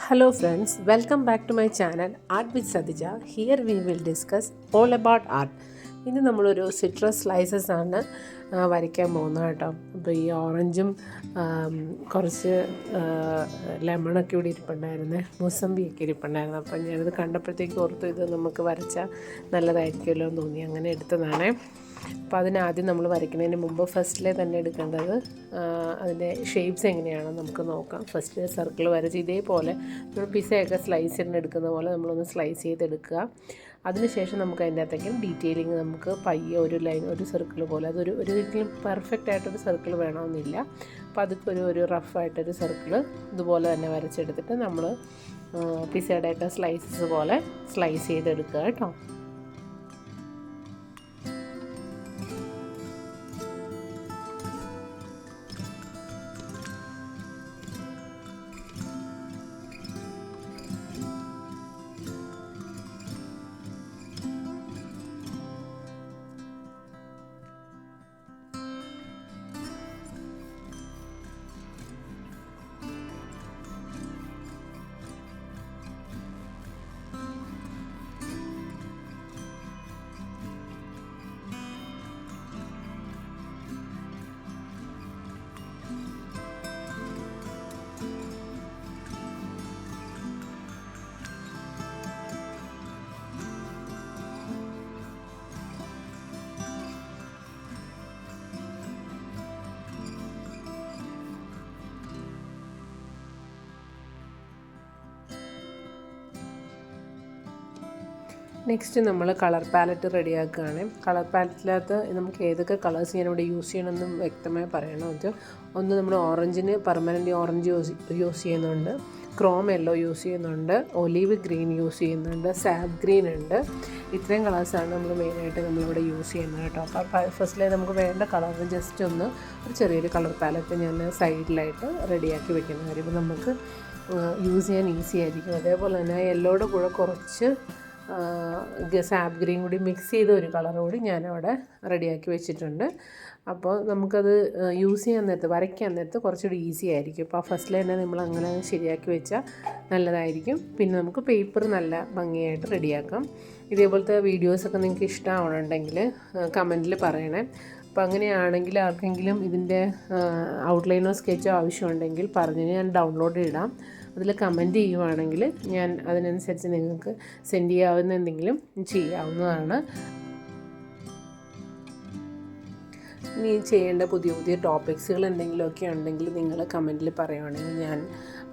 Hello friends, welcome back to my channel Art with Sadija. Here we will discuss all about art. ഇനി നമ്മളൊരു citrus slices ആണ് വരയ്ക്കാൻ പോകുന്നത് കേട്ടോ. അപ്പോൾ ഈ ഓറഞ്ചും കുറച്ച് ലെമണൊക്കെ ഇവിടെ ഇരിപ്പുണ്ടായിരുന്നേ, മുസമ്പിയൊക്കെ ഇരിപ്പുണ്ടായിരുന്നു. അപ്പോൾ ഞാനിത് കണ്ടപ്പോഴത്തേക്ക് ഓർത്തു ഇത് നമുക്ക് വരച്ചാൽ നല്ലതായിരിക്കുമല്ലോ എന്ന് തോന്നി, അങ്ങനെ എടുത്തതാണേ. അപ്പോൾ അതിനാദ്യം നമ്മൾ വരയ്ക്കുന്നതിന് മുമ്പ് ഫസ്റ്റിലെ തന്നെ എടുക്കേണ്ടത് അതിൻ്റെ ഷേപ്സ് എങ്ങനെയാണെന്ന് നമുക്ക് നോക്കാം. ഫസ്റ്റ് സർക്കിൾ വരച്ച് ഇതേപോലെ നമ്മൾ പിസയൊക്കെ സ്ലൈസ് ചെയ്തെടുക്കുന്ന പോലെ നമ്മളൊന്ന് സ്ലൈസ് ചെയ്തെടുക്കുക. അതിനുശേഷം നമുക്ക് അതിൻ്റെ അകത്തേക്കും ഡീറ്റെയിലിങ് നമുക്ക് പയ്യെ ഒരു ലൈൻ, ഒരു സർക്കിൾ പോലെ, അതൊരു ഒരിക്കലും പെർഫെക്റ്റ് ആയിട്ടൊരു സർക്കിൾ വേണമെന്നില്ല. അപ്പോൾ അതൊക്കെ ഒരു റഫായിട്ടൊരു സർക്കിൾ ഇതുപോലെ തന്നെ വരച്ചെടുത്തിട്ട് നമ്മൾ പിസയുടെയൊക്കെ സ്ലൈസസ് പോലെ സ്ലൈസ് ചെയ്തെടുക്കുക കേട്ടോ. നെക്സ്റ്റ് നമ്മൾ കളർ പാലറ്റ് റെഡിയാക്കുകയാണ്. കളർ പാലറ്റിനകത്ത് നമുക്ക് ഏതൊക്കെ കളേഴ്സ് ഞാനിവിടെ യൂസ് ചെയ്യണമെന്ന് വ്യക്തമായി പറയണം. അത് ഒന്ന് നമ്മൾ ഓറഞ്ചിന് പെർമനൻ്റ് ഓറഞ്ച് യൂസ് ചെയ്യുന്നുണ്ട്, ക്രോം യെല്ലോ യൂസ് ചെയ്യുന്നുണ്ട്, ഒലീവ് ഗ്രീൻ യൂസ് ചെയ്യുന്നുണ്ട്, സാബ് ഗ്രീൻ ഉണ്ട്. ഇത്രയും കളേഴ്സാണ് നമ്മൾ മെയിനായിട്ട് നമ്മളിവിടെ യൂസ് ചെയ്യുന്നത് കേട്ടോ. അപ്പോൾ ഫസ്റ്റിലെ നമുക്ക് വേണ്ട കളർ ജസ്റ്റ് ഒന്ന് ഒരു ചെറിയൊരു കളർ പാലറ്റ് ഞാൻ സൈഡിലായിട്ട് റെഡിയാക്കി വെക്കുന്ന കാര്യം ഇപ്പോൾ നമുക്ക് യൂസ് ചെയ്യാൻ ഈസി ആയിരിക്കും. അതേപോലെ തന്നെ യെല്ലോയുടെ കൂടെ കുറച്ച് സാബ് ഗ്രീൻ കൂടി മിക്സ് ചെയ്ത ഒരു കളർ കൂടി ഞാനവിടെ റെഡിയാക്കി വെച്ചിട്ടുണ്ട്. അപ്പോൾ നമുക്കത് യൂസ് ചെയ്യാൻ നേരത്ത്, വരയ്ക്കാൻ നേരത്ത് കുറച്ചുകൂടി ഈസി ആയിരിക്കും. അപ്പോൾ ഫസ്റ്റിൽ തന്നെ നമ്മൾ അങ്ങനെ ശരിയാക്കി വെച്ചാൽ നല്ലതായിരിക്കും. പിന്നെ നമുക്ക് പേപ്പർ നല്ല ഭംഗിയായിട്ട് റെഡിയാക്കാം. ഇതേപോലത്തെ വീഡിയോസൊക്കെ നിങ്ങൾക്ക് ഇഷ്ടമാവണമെങ്കിൽ കമൻറ്റിൽ പറയണേ. അപ്പോൾ അങ്ങനെയാണെങ്കിൽ ആർക്കെങ്കിലും ഇതിൻ്റെ ഔട്ട്ലൈനോ സ്കെച്ചോ ആവശ്യമുണ്ടെങ്കിൽ പറഞ്ഞ് ഞാൻ ഡൗൺലോഡ് ഇടാം. അതിൽ കമൻറ്റ് ചെയ്യുവാണെങ്കിൽ ഞാൻ അതിനനുസരിച്ച് നിങ്ങൾക്ക് സെൻഡ് ചെയ്യാവുന്ന എന്തെങ്കിലും ചെയ്യാവുന്നതാണ്. ഇനി ചെയ്യേണ്ട പുതിയ പുതിയ ടോപ്പിക്സുകൾ എന്തെങ്കിലുമൊക്കെ ഉണ്ടെങ്കിൽ നിങ്ങൾ കമൻറ്റിൽ പറയുവാണെങ്കിൽ ഞാൻ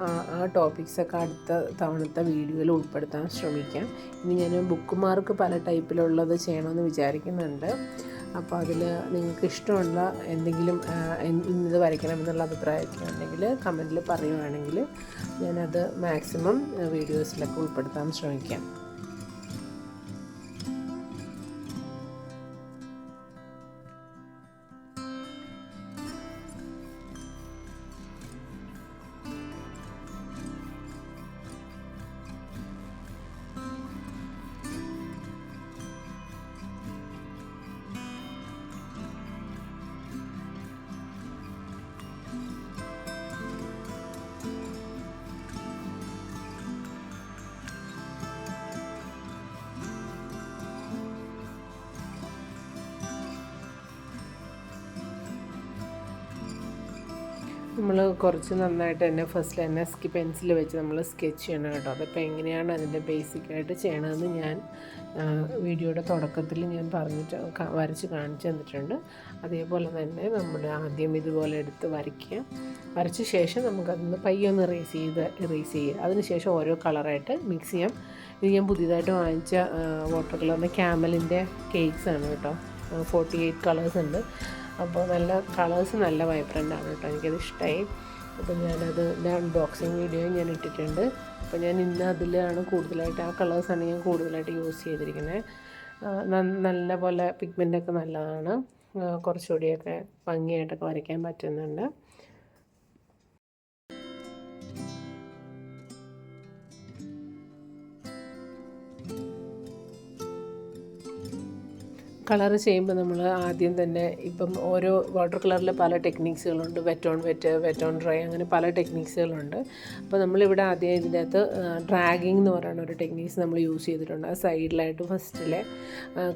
ആ ടോപ്പിക്സൊക്കെ അടുത്ത തവണത്തെ വീഡിയോയിൽ ഉൾപ്പെടുത്താൻ ശ്രമിക്കാം. ഇനി ഞാൻ ബുക്ക് മാർക്ക് പല ടൈപ്പിലുള്ളത് ചെയ്യണമെന്ന് വിചാരിക്കുന്നുണ്ട്. അപ്പോൾ അതിൽ നിങ്ങൾക്ക് ഇഷ്ടമുള്ള എന്തെങ്കിലും ഇന്നത് വരയ്ക്കണം എന്നുള്ള അഭിപ്രായമൊക്കെ ഉണ്ടെങ്കിൽ കമൻറ്റിൽ പറയുവാണെങ്കിൽ ഞാനത് മാക്സിമം വീഡിയോസിലൊക്കെ ഉൾപ്പെടുത്താൻ ശ്രമിക്കാം. നമ്മൾ കുറച്ച് നന്നായിട്ട് തന്നെ ഫസ്റ്റിൽ തന്നെ പെൻസിൽ വെച്ച് നമ്മൾ സ്കെച്ച് ചെയ്യണം കേട്ടോ. അതപ്പോൾ എങ്ങനെയാണ് അതിൻ്റെ ബേസിക്കായിട്ട് ചെയ്യണമെന്ന് ഞാൻ വീഡിയോയുടെ തുടക്കത്തിൽ ഞാൻ വരച്ച് കാണിച്ചു തന്നിട്ടുണ്ട്. അതേപോലെ തന്നെ നമ്മൾ ആദ്യം ഇതുപോലെ എടുത്ത് വരയ്ക്കുക. വരച്ച ശേഷം നമുക്കതൊന്ന് പയ്യൊന്ന് ഇറേസ് ചെയ്യുക. അതിനുശേഷം ഓരോ കളറായിട്ട് മിക്സ് ചെയ്യാം. ഇത് ഞാൻ പുതിയതായിട്ട് വാങ്ങിച്ച വാട്ടർ കളറിൻ്റെ ക്യാമലിൻ്റെ കേക്ക്സാണ് കേട്ടോ. 48 കളേഴ്സ് ഉണ്ട്. അപ്പോൾ നല്ല കളേഴ്സ് നല്ല വൈബ്രൻ്റ് ആണ് കേട്ടോ, എനിക്കത് ഇഷ്ടമായി. അപ്പോൾ ഞാനതിൻ്റെ അൺബോക്സിങ് വീഡിയോ ഞാൻ ഇട്ടിട്ടുണ്ട്. അപ്പോൾ ഞാൻ ഇന്ന് അതിലാണ് കൂടുതലായിട്ട്, ആ കളേഴ്സാണ് ഞാൻ കൂടുതലായിട്ട് യൂസ് ചെയ്തിരിക്കുന്നത്. നല്ല പോലെ പിഗ്മെൻ്റൊക്കെ നല്ലതാണ്, കുറച്ചുകൂടിയൊക്കെ ഭംഗിയായിട്ടൊക്കെ വരയ്ക്കാൻ പറ്റുന്നുണ്ട്. കളർ ചെയ്യുമ്പോൾ നമ്മൾ ആദ്യം തന്നെ ഇപ്പം ഓരോ വാട്ടർ കളറിൽ പല ടെക്നിക്സുകളുണ്ട്. Wet on wet, wet on dry, അങ്ങനെ പല ടെക്നിക്സുകളുണ്ട്. അപ്പോൾ നമ്മളിവിടെ ആദ്യം ഇതിനകത്ത് ഡ്രാഗിങ് എന്ന് പറയുന്ന ഒരു ടെക്നിക്സ് നമ്മൾ യൂസ് ചെയ്തിട്ടുണ്ട്. ആ സൈഡിലായിട്ട് ഫസ്റ്റിലെ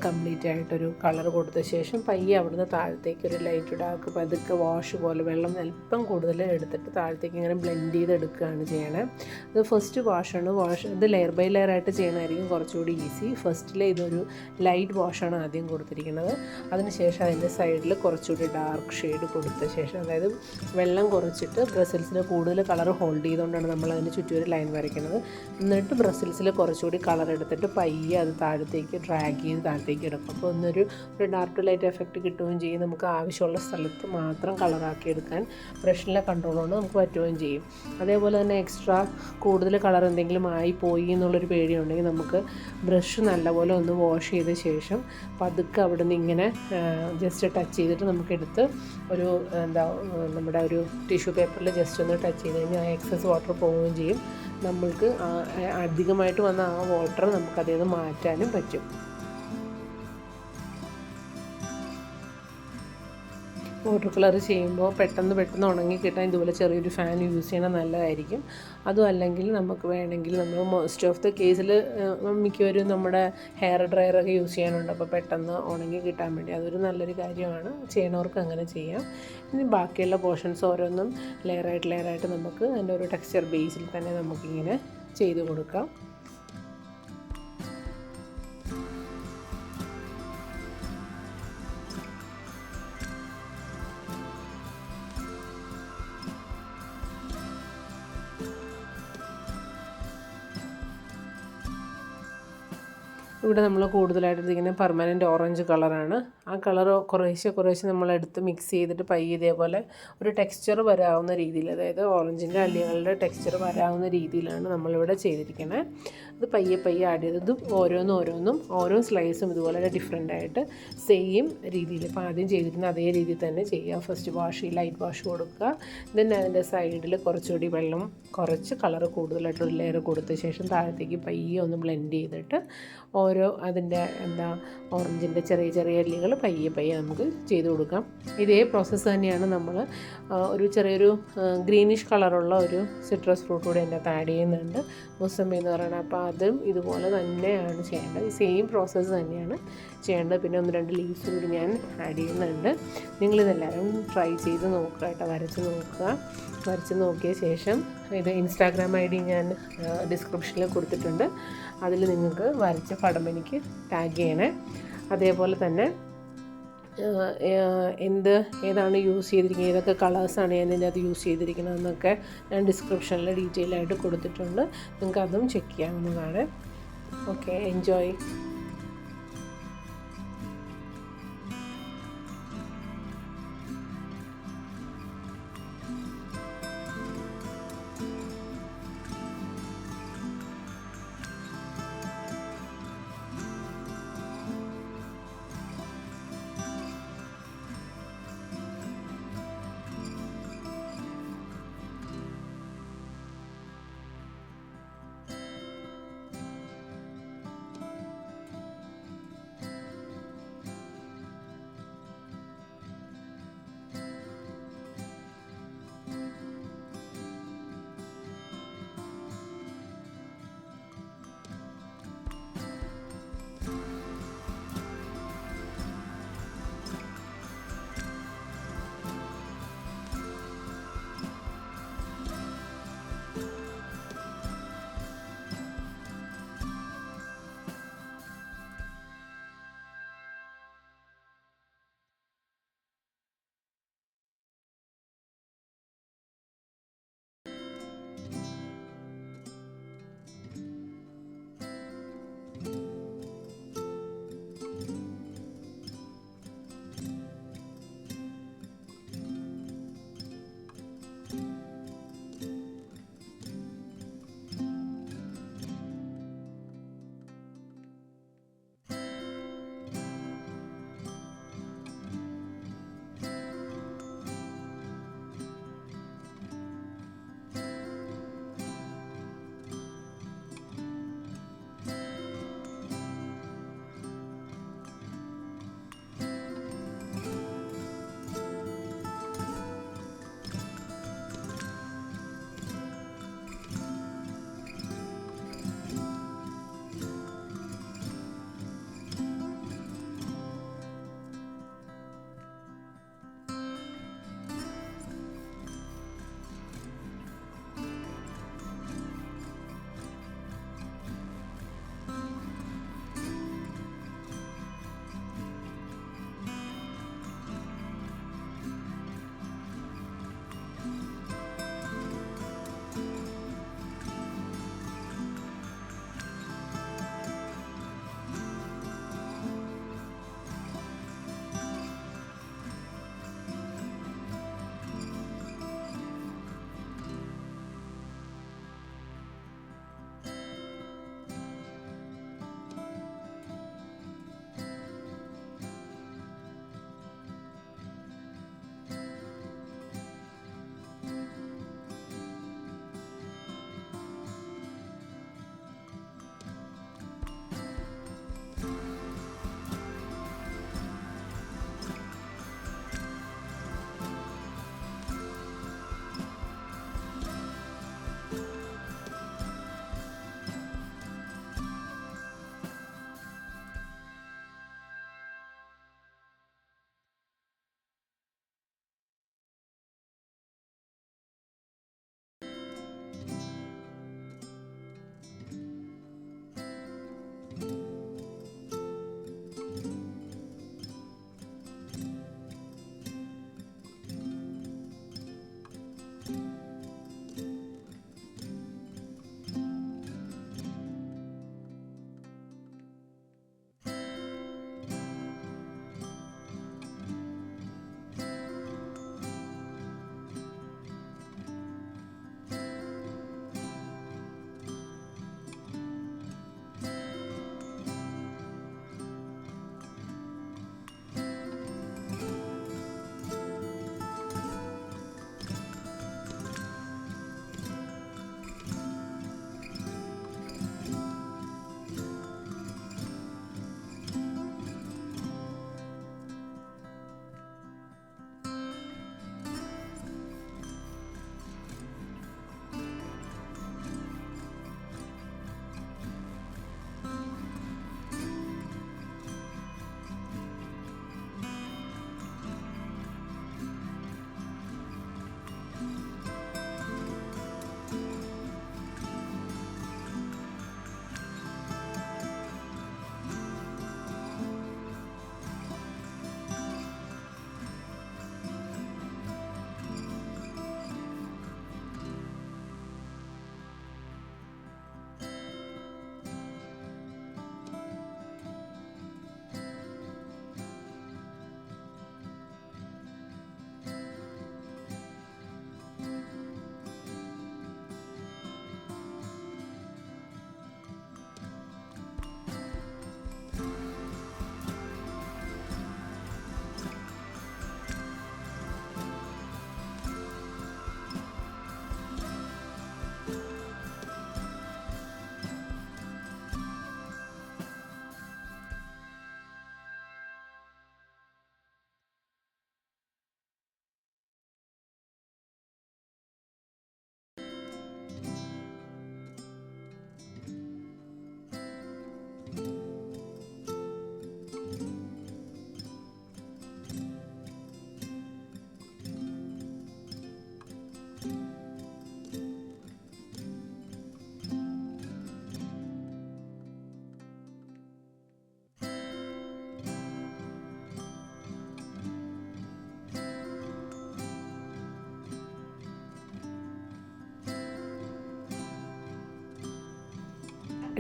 കംപ്ലീറ്റ് ആയിട്ടൊരു കളർ കൊടുത്ത ശേഷം പയ്യെ അവിടുന്ന് താഴത്തേക്ക് ഒരു ലൈറ്റ് ഡാർക്ക് പതുക്കെ വാഷ് പോലെ വെള്ളം അല്പം കൂടുതൽ എടുത്തിട്ട് താഴത്തേക്ക് ഇങ്ങനെ ബ്ലെൻഡ് ചെയ്തെടുക്കുകയാണ് ചെയ്യണേ. ഇത് ഫസ്റ്റ് വാഷാണ്. ഇത് ലെയർ ബൈ ലെയർ ആയിട്ട് ചെയ്യണമായിരിക്കും കുറച്ചുകൂടി ഈസി. ഫസ്റ്റിലെ ഇതൊരു ലൈറ്റ് വാഷാണ് ആദ്യം കൊടുത്തിരിക്കുന്നത്. അതിനുശേഷം അതിൻ്റെ സൈഡിൽ കുറച്ചുകൂടി ഡാർക്ക് ഷെയ്ഡ് കൊടുത്ത ശേഷം, അതായത് വെള്ളം കുറച്ചിട്ട് ബ്രസിൽസിൽ കൂടുതൽ കളർ ഹോൾഡ് ചെയ്തുകൊണ്ടാണ് നമ്മൾ അതിന് ചുറ്റും ഒരു ലൈൻ വരയ്ക്കുന്നത്. എന്നിട്ട് ബ്രസിൽസിൽ കുറച്ചുകൂടി കളർ എടുത്തിട്ട് പയ്യെ അത് താഴത്തേക്ക് ഡ്രാഗ് ചെയ്ത് താഴത്തേക്ക് എടുക്കും. അപ്പോൾ ഒരു ഡാർക്ക് ടു ലൈറ്റ് എഫക്റ്റ് കിട്ടുകയും ചെയ്യും. നമുക്ക് ആവശ്യമുള്ള സ്ഥലത്ത് മാത്രം കളറാക്കി എടുക്കാൻ ബ്രഷിലെ കൺട്രോൾ കൊണ്ട് നമുക്ക് പറ്റുകയും ചെയ്യും. അതേപോലെ തന്നെ എക്സ്ട്രാ കൂടുതൽ കളർ എന്തെങ്കിലും ആയിപ്പോയി എന്നുള്ളൊരു പേടിയുണ്ടെങ്കിൽ നമുക്ക് ബ്രഷ് നല്ലപോലെ ഒന്ന് വാഷ് ചെയ്ത ശേഷം പതുക്കെ അവിടെ നിന്ന് ഇങ്ങനെ ജസ്റ്റ് ടച്ച് ചെയ്തിട്ട് നമുക്കെടുത്ത് ഒരു നമ്മുടെ ഒരു ടിഷ്യൂ പേപ്പറിൽ ജസ്റ്റ് ഒന്ന് ടച്ച് ചെയ്ത് കഴിഞ്ഞാൽ ആ എക്സസ് വാട്ടർ പോവുകയും ചെയ്യും. നമ്മൾക്ക് അധികമായിട്ട് വന്ന ആ വാട്ടർ നമുക്കതിൽ നിന്ന് മാറ്റാനും പറ്റും. വാട്ടർ കളർ ചെയ്യുമ്പോൾ പെട്ടെന്ന് ഉണങ്ങി കിട്ടാൻ ഇതുപോലെ ചെറിയൊരു ഫാൻ യൂസ് ചെയ്യണം, നല്ലതായിരിക്കും. അതും അല്ലെങ്കിൽ നമുക്ക് വേണമെങ്കിൽ നമ്മൾ മോസ്റ്റ് ഓഫ് ദ കേസിൽ മിക്കവരും നമ്മുടെ ഹെയർ ഡ്രയറൊക്കെ യൂസ് ചെയ്യാനുണ്ട്. അപ്പോൾ പെട്ടെന്ന് ഉണങ്ങി കിട്ടാൻ വേണ്ടി അതൊരു നല്ലൊരു കാര്യമാണ്. ചെയ്യണവർക്ക് അങ്ങനെ ചെയ്യാം. ഇനി ബാക്കിയുള്ള പോർഷൻസ് ഓരോന്നും ലെയറായിട്ട് നമുക്ക് അതിൻ്റെ ഒരു ടെക്സ്ചർ ബേസിൽ തന്നെ നമുക്കിങ്ങനെ ചെയ്ത് കൊടുക്കാം. ഇവിടെ നമ്മൾ കൂടുതലായിട്ട് ഇങ്ങനെ പെർമനൻറ്റ് ഓറഞ്ച് കളറാണ്. ആ കളർ കുറേശ്ശെ നമ്മളെടുത്ത് മിക്സ് ചെയ്തിട്ട് പയ്യെ ഇതേപോലെ ഒരു ടെക്സ്ചർ വരാവുന്ന രീതിയിൽ, അതായത് ഓറഞ്ചിൻ്റെ അല്ലികളുടെ ടെക്സ്ചർ വരാവുന്ന രീതിയിലാണ് നമ്മളിവിടെ ചെയ്തിരിക്കുന്നത്. അത് പയ്യെ ആഡ് ചെയ്തതും ഓരോന്നും ഓരോ സ്ലൈസും ഇതുപോലെ ഡിഫറെൻ്റ് ആയിട്ട് സെയിം രീതിയിൽ, ഇപ്പോൾ ആദ്യം ചെയ്തിരുന്ന അതേ രീതിയിൽ തന്നെ ചെയ്യുക. ഫസ്റ്റ് ലൈറ്റ് വാഷ് കൊടുക്കുക. then അതിൻ്റെ സൈഡിൽ കുറച്ചുകൂടി വെള്ളം കുറച്ച് കളർ കൂടുതലായിട്ടൊരു ലെയർ കൊടുത്ത ശേഷം താഴത്തേക്ക് പയ്യെ ഒന്ന് ബ്ലെൻഡ് ചെയ്തിട്ട് ഓരോ അതിൻ്റെ ഓറഞ്ചിൻ്റെ ചെറിയ അല്ലികൾ പയ്യെ നമുക്ക് ചെയ്ത് കൊടുക്കാം. ഇതേ പ്രോസസ്സ് തന്നെയാണ് നമ്മൾ ഒരു ചെറിയൊരു ഗ്രീനിഷ് കളറുള്ള ഒരു സിട്രസ് ഫ്രൂട്ട് കൂടി അതിനകത്ത് ആഡ് ചെയ്യുന്നുണ്ട്, മുസമ്പി എന്ന് പറയുന്നത്. അപ്പോൾ അതും ഇതുപോലെ തന്നെയാണ് ചെയ്യേണ്ടത്. സെയിം പ്രോസസ്സ് തന്നെയാണ് ചെയ്യേണ്ടത്. പിന്നെ 1-2 ലീവ്സ് കൂടി ഞാൻ ആഡ് ചെയ്യുന്നുണ്ട്. നിങ്ങളിതെല്ലാവരും ട്രൈ ചെയ്ത് നോക്കുക കേട്ടോ, വരച്ച് നോക്കിയ ശേഷം ഇത് ഇൻസ്റ്റാഗ്രാം ID ഞാൻ ഡിസ്ക്രിപ്ഷനിൽ കൊടുത്തിട്ടുണ്ട്. അതിൽ നിങ്ങൾക്ക് വരച്ച പടം എനിക്ക് ടാഗ് ചെയ്യണേ. അതേപോലെ തന്നെ ഏതാണ് യൂസ് ചെയ്തിരിക്കുന്നത്, ഏതൊക്കെ കളേഴ്സാണ് ഞാൻ ഇതിനകത്ത് യൂസ് ചെയ്തിരിക്കുന്നതെന്നൊക്കെ ഞാൻ ഡിസ്ക്രിപ്ഷനിൽ ഡീറ്റെയിൽ ആയിട്ട് കൊടുത്തിട്ടുണ്ട്. നിങ്ങൾക്ക് അതും ചെക്ക് ചെയ്യാവുന്നതാണ്. Okay, enjoy.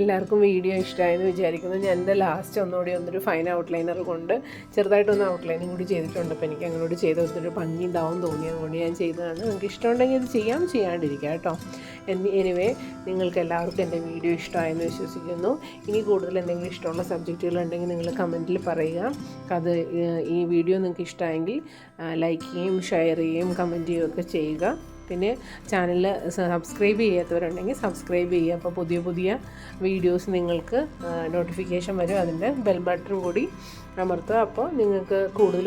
എല്ലാവർക്കും വീഡിയോ ഇഷ്ടമായെന്ന് വിചാരിക്കുന്നു. ഞാൻ എൻ്റെ ലാസ്റ്റ് ഒന്നൊരു ഫൈൻ ഔട്ട്ലൈനർ കൊണ്ട് ചെറുതായിട്ടൊന്ന് ഔട്ട്ലൈനിങ് കൂടി ചെയ്തിട്ടുണ്ട്. അപ്പോൾ എനിക്ക് അങ്ങോട്ട് ചെയ്ത് കൊടുത്തിട്ട് ഭംഗി ഉണ്ടാവും തോന്നിയതുകൊണ്ട് ഞാൻ ചെയ്തതാണ്. നിങ്ങൾക്ക് ഇഷ്ടമുണ്ടെങ്കിൽ ഇത് ചെയ്യാണ്ടിരിക്കുക കേട്ടോ. എനിവേ നിങ്ങൾക്ക് എല്ലാവർക്കും എൻ്റെ വീഡിയോ ഇഷ്ടമായെന്ന് വിശ്വസിക്കുന്നു. ഇനി കൂടുതൽ എന്തെങ്കിലും ഇഷ്ടമുള്ള സബ്ജക്റ്റുകളുണ്ടെങ്കിൽ നിങ്ങൾ കമൻറ്റിൽ പറയുക. അത് ഈ വീഡിയോ നിങ്ങൾക്ക് ഇഷ്ടമായെങ്കിൽ ലൈക്ക് ചെയ്യുകയും ഷെയർ ചെയ്യുകയും കമൻറ്റ് ചെയ്യുകയൊക്കെ ചെയ്യുക. പിന്നെ ചാനൽ സബ്സ്ക്രൈബ് ചെയ്യാത്തവരുണ്ടെങ്കിൽ സബ്സ്ക്രൈബ് ചെയ്യുക. അപ്പോൾ പുതിയ വീഡിയോസ് നിങ്ങൾക്ക് നോട്ടിഫിക്കേഷൻ വരും. അതിൻ്റെ ബെൽ ബട്ടൺ കൂടി അമർത്തുക. അപ്പോൾ നിങ്ങൾക്ക് കൂടുതൽ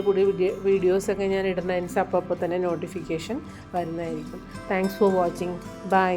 വീഡിയോസൊക്കെ ഞാൻ ഇടുന്നതിന് അപ്പോൾ തന്നെ നോട്ടിഫിക്കേഷൻ വരുന്നതായിരിക്കും. Thanks for watching. ബൈ.